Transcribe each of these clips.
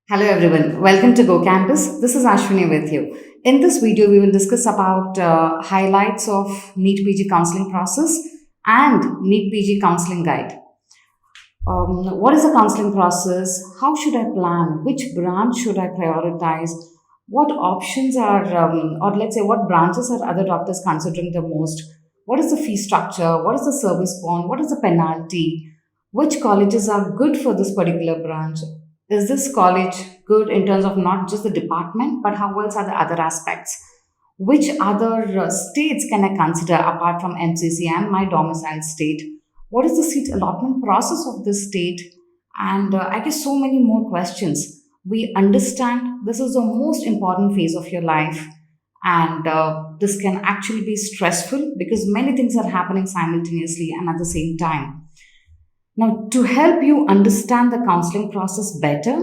Hello everyone, welcome to Go Campus. This is Ashwini with you. In this video, we will discuss about highlights of NEET PG counseling process and NEET PG counseling guide. What is the counseling process? How should I plan? Which branch should I prioritize? What options are, or let's say, what branches are other doctors considering the most? What is the fee structure? What is the service bond? What is the penalty? Which colleges are good for this particular branch? Is this college good in terms of not just the department, but how else are the other aspects? Which other states can I consider apart from MCC and my domicile state? What is the seat allotment process of this state? And I guess so many more questions. We understand this is the most important phase of your life, and this can actually be stressful because many things are happening simultaneously and at the same time. Now, to help you understand the counseling process better,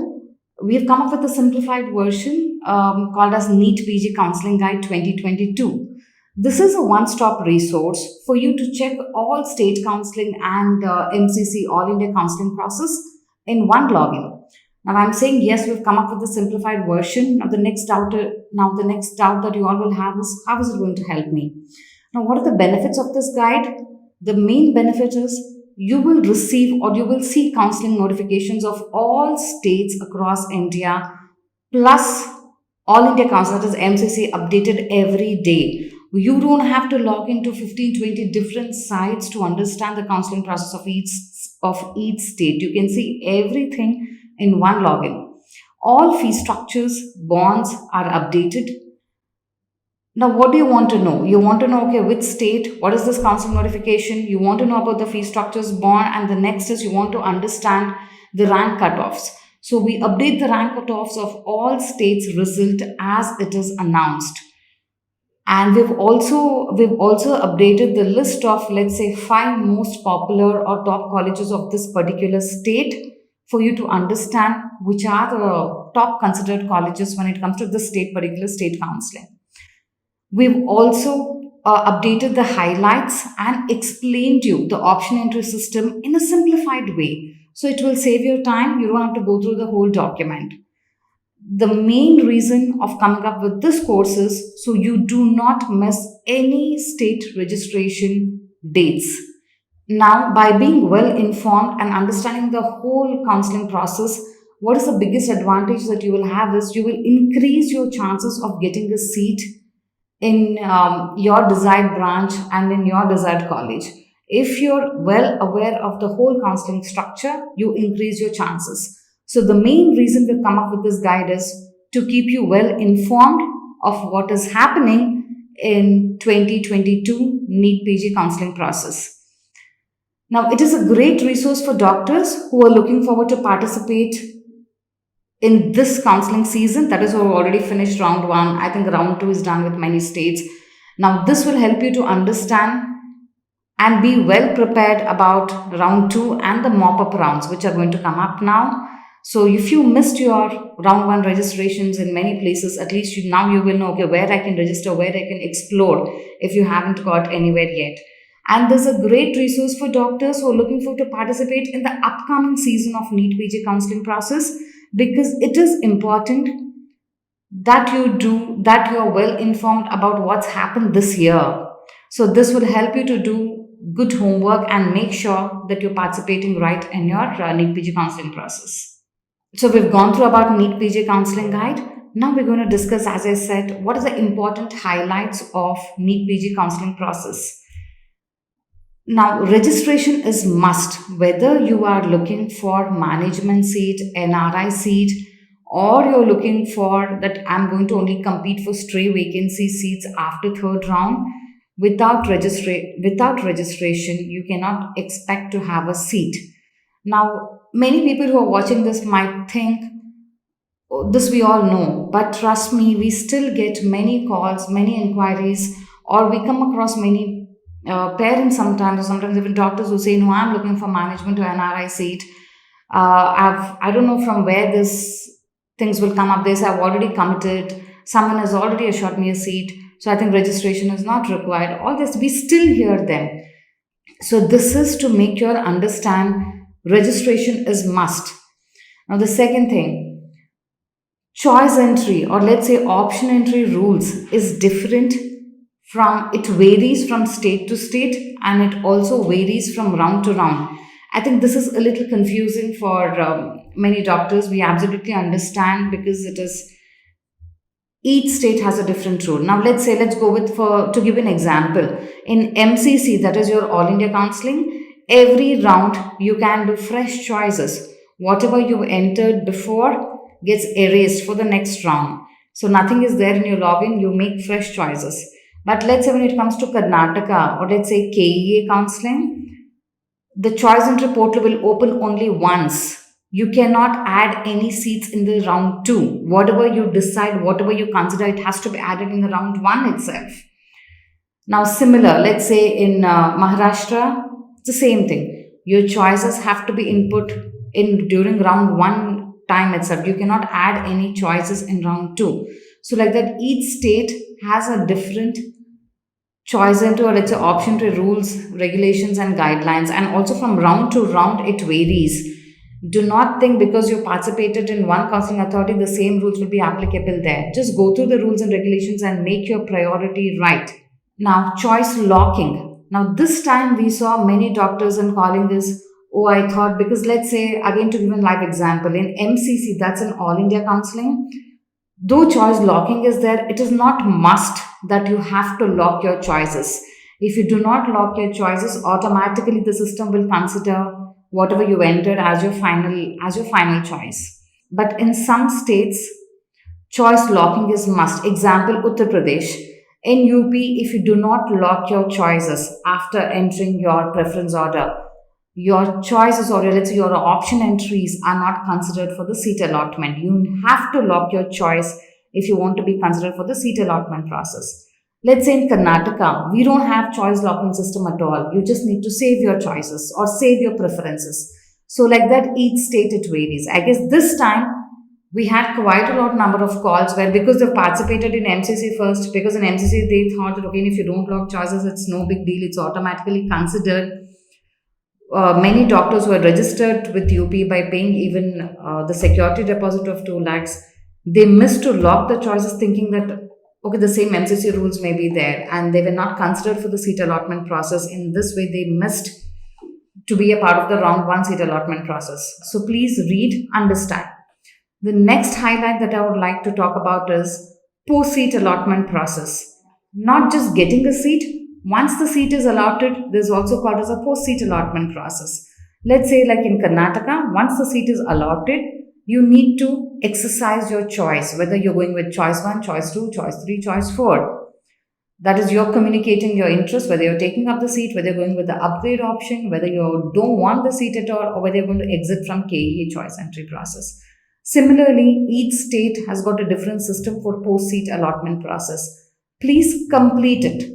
we have come up with a simplified version called as NEET PG Counseling Guide 2022. This is a one stop resource for you to check all state counseling and MCC All India counseling process in one login. Now, I'm saying yes, we've come up with a simplified version. The next doubt that you all will have is how is it going to help me? Now, what are the benefits of this guide? The main benefit is you will receive or you will see counseling notifications of all states across India, plus all India Council, that is MCC, updated every day. You don't have to log into 15, 20 different sites to understand the counseling process of each state. You can see everything in one login. All fee structures, bonds are updated. Now, what do you want to know? You want to know, okay, which state, what is this council notification? You want to know about the fee structures bond, and the next is you want to understand the rank cutoffs. So we update the rank cutoffs of all states' result as it is announced. And we've also updated the list of, let's say, five most popular or top colleges of this particular state for you to understand which are the top considered colleges when it comes to this particular state counseling. We've also updated the highlights and explained you the option entry system in a simplified way. So it will save your time. You don't have to go through the whole document. The main reason of coming up with this course is so you do not miss any state registration dates. Now, by being well informed and understanding the whole counseling process, what is the biggest advantage that you will have is you will increase your chances of getting a seat in your desired branch and in your desired college. If you're well aware of the whole counseling structure, you increase your chances. So, the main reason we've come up with this guide is to keep you well informed of what is happening in 2022 NEET PG counseling process. Now, it is a great resource for doctors who are looking forward to participate in this counseling season. That is, we've already finished round one. I think round two is done with many states. Now, this will help you to understand and be well prepared about round two and the mop up rounds, which are going to come up now. So, if you missed your round one registrations in many places, at least now you will know, okay, where I can register, where I can explore if you haven't got anywhere yet. And there's a great resource for doctors who are looking forward to participate in the upcoming season of NEET PG counseling process, because it is important that you are well informed about what's happened this year. So this will help you to do good homework and make sure that you're participating right in your NEET PG counseling process. So we've gone through about NEET PG counseling guide. Now we're going to discuss, as I said, what are the important highlights of NEET PG counseling process. Now, registration is must, whether you are looking for management seat, NRI seat, or you're looking for that I'm going to only compete for stray vacancy seats after third round. Without registration, you cannot expect to have a seat. Now, many people who are watching this might think, oh, this we all know, but trust me, we still get many calls, many inquiries, or we come across many parents sometimes, or sometimes even doctors who say, no, I'm looking for management or NRI seat. I don't know from where this things will come up. They say, I've already committed. Someone has already assured me a seat. So I think registration is not required. All this, we still hear them. So this is to make you understand registration is must. Now the second thing, Choice entry, or let's say option entry rules, is different from, it varies from state to state, and it also varies from round to round. I think this is a little confusing for many doctors. We absolutely understand, because it is, each state has a different rule. Now let's say, let's go with, for to give an example, in MCC, that is your all India counseling, every round you can do fresh choices. Whatever you entered before gets erased for the next round, so nothing is there in your login, you make fresh choices. But let's say when it comes to Karnataka, or let's say KEA counseling, the choice entry portal will open only once. You cannot add any seats in the round two. Whatever you decide, whatever you consider, it has to be added in the round one itself. Now, similar, let's say in Maharashtra, it's the same thing. Your choices have to be input in during round one time itself. You cannot add any choices in round two. So, like that, each state has a different choice into, or let's say option to rules, regulations, and guidelines, and also from round to round it varies. Do not think because you participated in one counseling authority the same rules will be applicable there. Just go through the rules and regulations and make your priority right. Now, choice locking. Now, this time we saw many doctors and calling this, oh, I thought, because let's say, again, to give a live example, in MCC, that's an all India counseling, though choice locking is there, it is not must that you have to lock your choices. If you do not lock your choices, automatically the system will consider whatever you entered as your final choice. But in some states, choice locking is must. Example, Uttar Pradesh. In UP, if you do not lock your choices after entering your preference order, your choices, or let's say your option entries, are not considered for the seat allotment. You have to lock your choice if you want to be considered for the seat allotment process. Let's say in Karnataka, we don't have choice locking system at all. You just need to save your choices or save your preferences. So like that, each state it varies. I guess this time we had quite a lot number of calls where, because they've participated in MCC first, because in MCC they thought that, okay, if you don't lock choices, it's no big deal, it's automatically considered. Many doctors who are registered with UP by paying even the security deposit of 2 lakhs, they missed to lock the choices thinking that, okay, the same MCC rules may be there, and they were not considered for the seat allotment process. In this way, they missed to be a part of the round one seat allotment process. So please read, understand. The next highlight that I would like to talk about is post seat allotment process. Not just getting a seat, once the seat is allotted, there's also called as a post seat allotment process. Let's say, like in Karnataka, once the seat is allotted, you need to exercise your choice, whether you're going with choice 1, choice 2, choice 3, choice 4. That is, you're communicating your interest, whether you're taking up the seat, whether you're going with the upgrade option, whether you don't want the seat at all, or whether you're going to exit from KEA choice entry process. Similarly, each state has got a different system for post seat allotment process. Please complete it.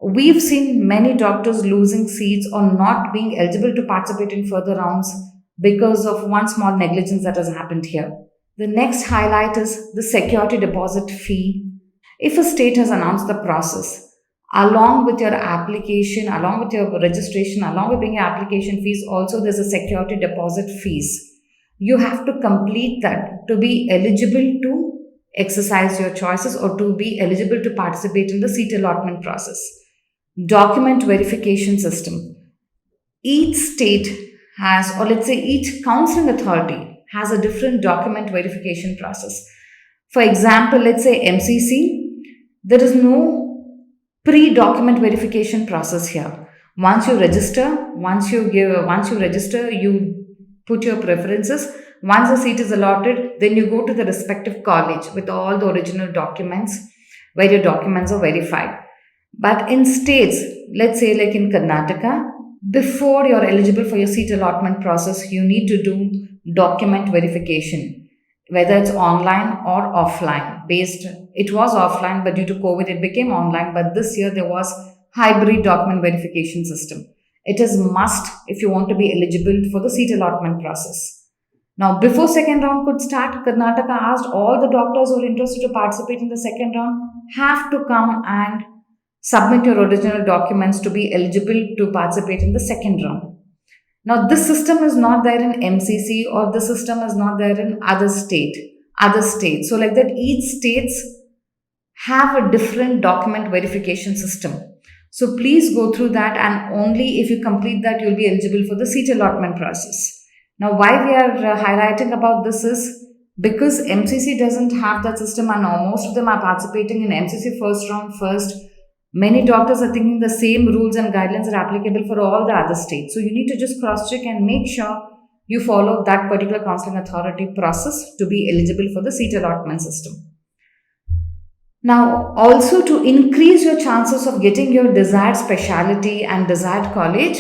We've seen many doctors losing seats or not being eligible to participate in further rounds because of one small negligence that has happened here. The next highlight is the security deposit fee. If a state has announced the process, along with your application, along with your registration, along with paying your application fees, also there's a security deposit fees. You have to complete that to be eligible to exercise your choices or to be eligible to participate in the seat allotment process. Document verification system. Each state has, or let's say each counseling authority has a different document verification process. For example, let's say MCC, there is no pre-document verification process here. Once you register, you put your preferences. Once the seat is allotted, then you go to the respective college with all the original documents where your documents are verified. But in states, let's say like in Karnataka, before you're eligible for your seat allotment process, you need to do document verification, whether it's online or offline. It was offline, but due to COVID, it became online. But this year, there was hybrid document verification system. It is must if you want to be eligible for the seat allotment process. Now, before second round could start, Karnataka asked all the doctors who are interested to participate in the second round have to come and submit your original documents to be eligible to participate in the second round. Now, this system is not there in MCC or the system is not there in other state. other states. So, like that, each states have a different document verification system. So please go through that, and only if you complete that, you'll be eligible for the seat allotment process. Now, why we are highlighting about this is because MCC doesn't have that system, and most of them are participating in MCC first round first. Many doctors are thinking the same rules and guidelines are applicable for all the other states. So you need to just cross check and make sure you follow that particular counseling authority process to be eligible for the seat allotment system. Now, also to increase your chances of getting your desired specialty and desired college.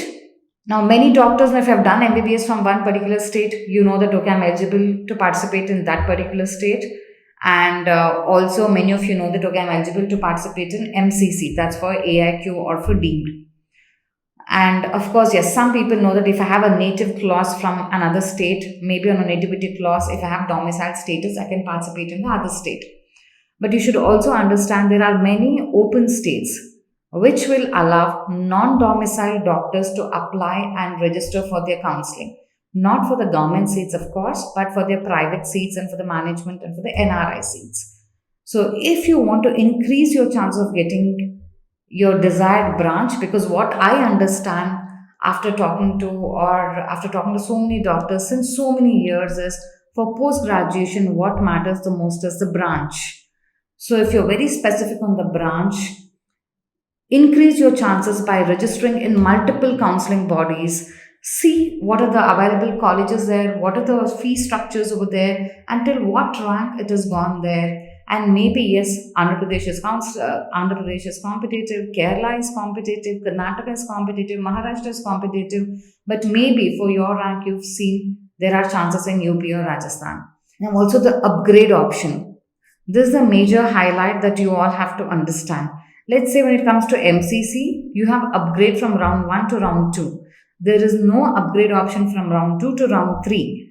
Now, many doctors, if you have done MBBS from one particular state, you know that, okay, I'm eligible to participate in that particular state. And also, many of you know that, okay, I'm eligible to participate in MCC, that's for AIQ or for deemed. And of course, yes, some people know that if I have a native clause from another state, maybe on a nativity clause, if I have domicile status, I can participate in the other state. But you should also understand there are many open states which will allow non-domicile doctors to apply and register for their counseling. Not for the government seats, of course, but for their private seats and for the management and for the NRI seats. So if you want to increase your chance of getting your desired branch, because what I understand after talking to so many doctors since so many years is, for post graduation, what matters the most is the branch. So if you're very specific on the branch, increase your chances by registering in multiple counseling bodies. See what are the available colleges there, what are the fee structures over there, until what rank it has gone there. And maybe, yes, Andhra Pradesh is competitive, Kerala is competitive, Karnataka is competitive, Maharashtra is competitive, but maybe for your rank, you've seen there are chances in UP or Rajasthan. And also the upgrade option. This is a major highlight that you all have to understand. Let's say when it comes to MCC, you have upgrade from round 1 to round 2. There is no upgrade option from round 2 to round 3.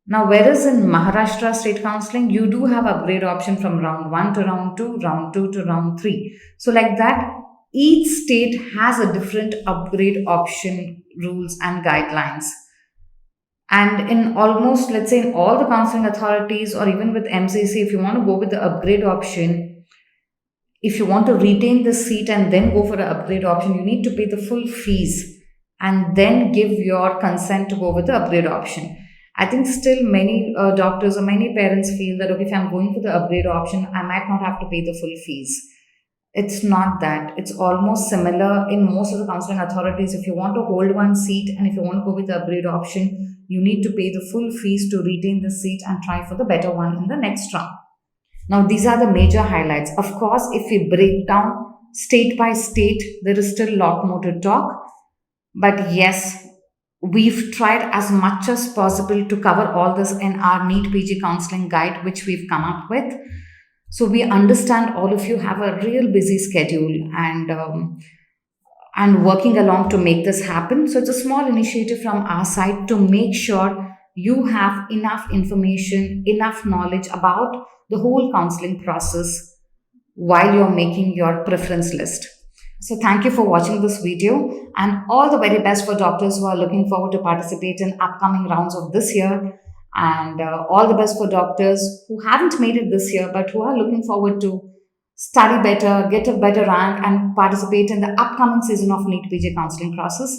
Now, whereas in Maharashtra State Counseling, you do have upgrade option from round 1 to round 2, round 2 to round 3. So like that, each state has a different upgrade option rules and guidelines. And in almost, let's say, in all the counseling authorities or even with MCC, if you want to go with the upgrade option, if you want to retain the seat and then go for an upgrade option, you need to pay the full fees and then give your consent to go with the upgrade option. I think still many doctors or many parents feel that, okay, if I'm going for the upgrade option, I might not have to pay the full fees. It's not that. It's almost similar in most of the counseling authorities. If you want to hold one seat and if you want to go with the upgrade option, you need to pay the full fees to retain the seat and try for the better one in the next round. Now, these are the major highlights. Of course, if we break down state by state, there is still a lot more to talk. But yes, we've tried as much as possible to cover all this in our NEET PG counseling guide, which we've come up with. So we understand all of you have a real busy schedule and working along to make this happen. So it's a small initiative from our side to make sure you have enough information, enough knowledge about the whole counseling process while you're making your preference list. So thank you for watching this video, and all the very best for doctors who are looking forward to participate in upcoming rounds of this year. And all the best for doctors who haven't made it this year but who are looking forward to study better, get a better rank, and participate in the upcoming season of NEET PG counseling process.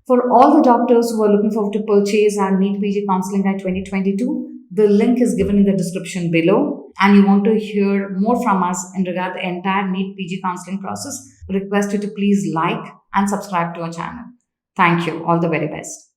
For all the doctors who are looking forward to purchase our NEET PG Counseling Guide 2022, the link is given in the description below. And you want to hear more from us in regard to the entire NEET PG counseling process, request you to please like and subscribe to our channel. Thank you. All the very best.